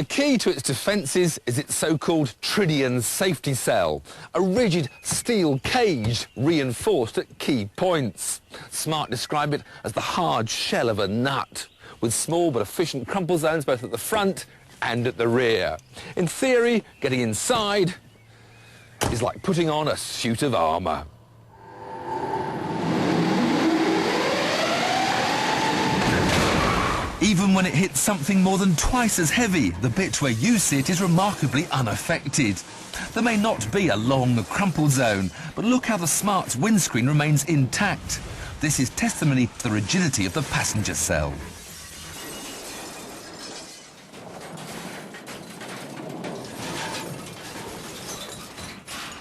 The key to its defences is its so-called Tritium safety cell, a rigid steel cage reinforced at key points. Smart describe it as the hard shell of a nut, with small but efficient crumple zones both at the front and at the rear. In theory, getting inside is like putting on a suit of armour. Even when it hits something more than twice as heavy, the bit where you sit is remarkably unaffected. There may not be a long crumple zone, but look how the Smart's windscreen remains intact. This is testimony to the rigidity of the passenger cell.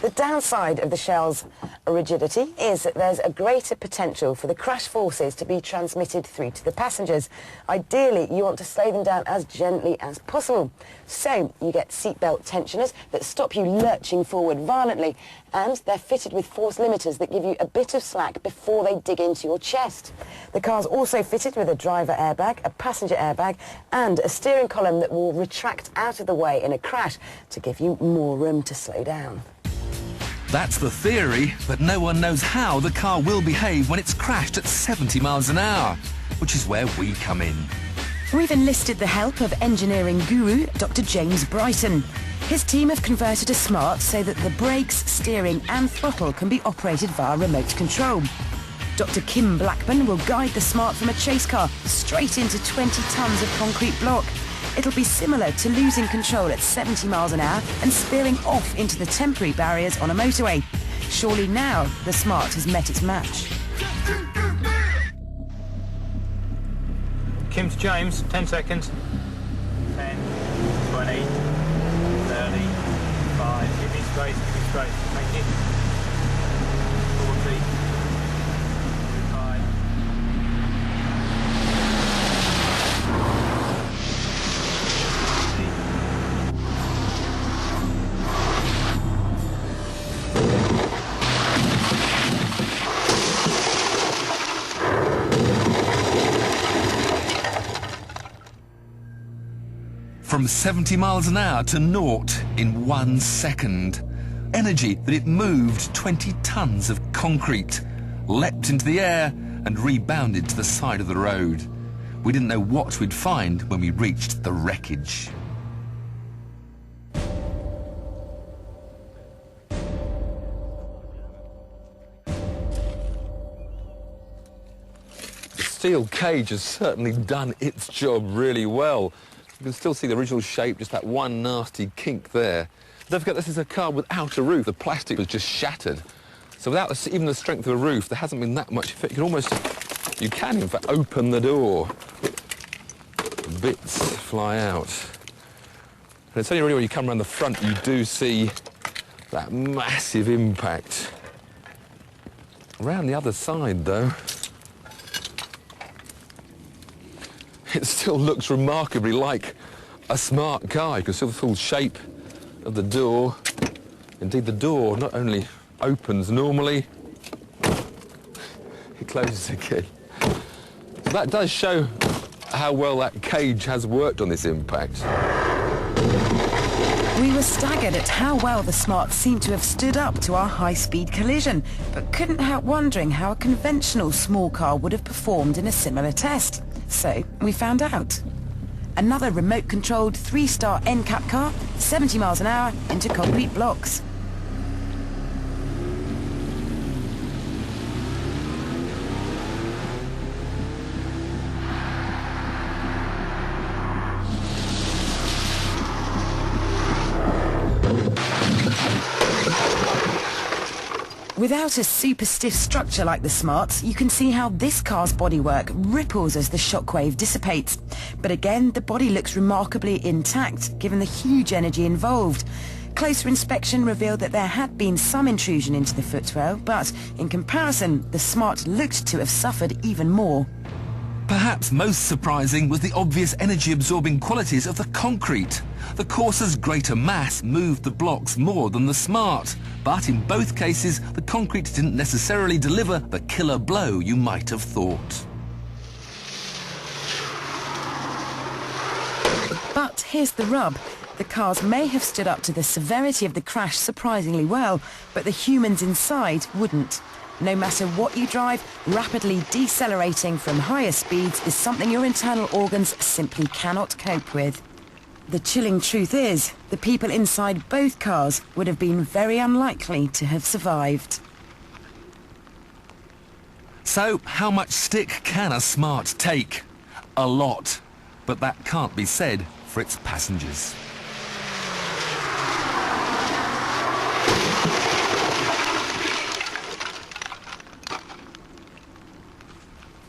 The downside of the shell's rigidity is that there's a greater potential for the crash forces to be transmitted through to the passengers. Ideally, you want to slow them down as gently as possible. So you get seatbelt tensioners that stop you lurching forward violently, and they're fitted with force limiters that give you a bit of slack before they dig into your chest. The car's also fitted with a driver airbag, a passenger airbag, and a steering column that will retract out of the way in a crash to give you more room to slow down. That's the theory, but no one knows how the car will behave when it's crashed at 70 miles an hour, which is where we come in. We've enlisted the help of engineering guru Dr. James Brighton. His team have converted a Smart so that the brakes, steering and throttle can be operated via remote control. Dr. Kim Blackburn will guide the Smart from a chase car straight into 20 tonnes of concrete block. It'll be similar to losing control at 70 miles an hour and spearing off into the temporary barriers on a motorway. Surely now the Smart has met its match. Kim to James, 10 seconds. 10, 20, 30, 5, give me straight, thank you. 40, 5. From 70 miles an hour to naught in 1 second. Energy that it moved 20 tonnes of concrete, leapt into the air and rebounded to the side of the road. We didn't know what we'd find when we reached the wreckage. The steel cage has certainly done its job really well. You can still see the original shape, just that one nasty kink there. Don't forget, this is a car without a roof. The plastic was just shattered. So without even the strength of a roof, there hasn't been that much effect. You can in fact open the door. Bits fly out. And it's only really when you come around the front you do see that massive impact. Around the other side, though, it still looks remarkably like a Smart car. You can see the full shape of the door. Indeed, the door not only opens normally, it closes again. So that does show how well that cage has worked on this impact. We were staggered at how well the Smart seemed to have stood up to our high-speed collision, but couldn't help wondering how a conventional small car would have performed in a similar test. So we found out. Another remote-controlled 3-star NCAP car, 70 miles an hour into concrete blocks. Without a super stiff structure like the Smart's, you can see how this car's bodywork ripples as the shockwave dissipates. But again, the body looks remarkably intact, given the huge energy involved. Closer inspection revealed that there had been some intrusion into the footwell, but in comparison, the Smart looked to have suffered even more. Perhaps most surprising was the obvious energy-absorbing qualities of the concrete. The Corsa's greater mass moved the blocks more than the Smart, but in both cases, the concrete didn't necessarily deliver the killer blow you might have thought. But here's the rub. The cars may have stood up to the severity of the crash surprisingly well, but the humans inside wouldn't. No matter what you drive, rapidly decelerating from higher speeds is something your internal organs simply cannot cope with. The chilling truth is, the people inside both cars would have been very unlikely to have survived. So, how much stick can a Smart take? A lot. But that can't be said for its passengers.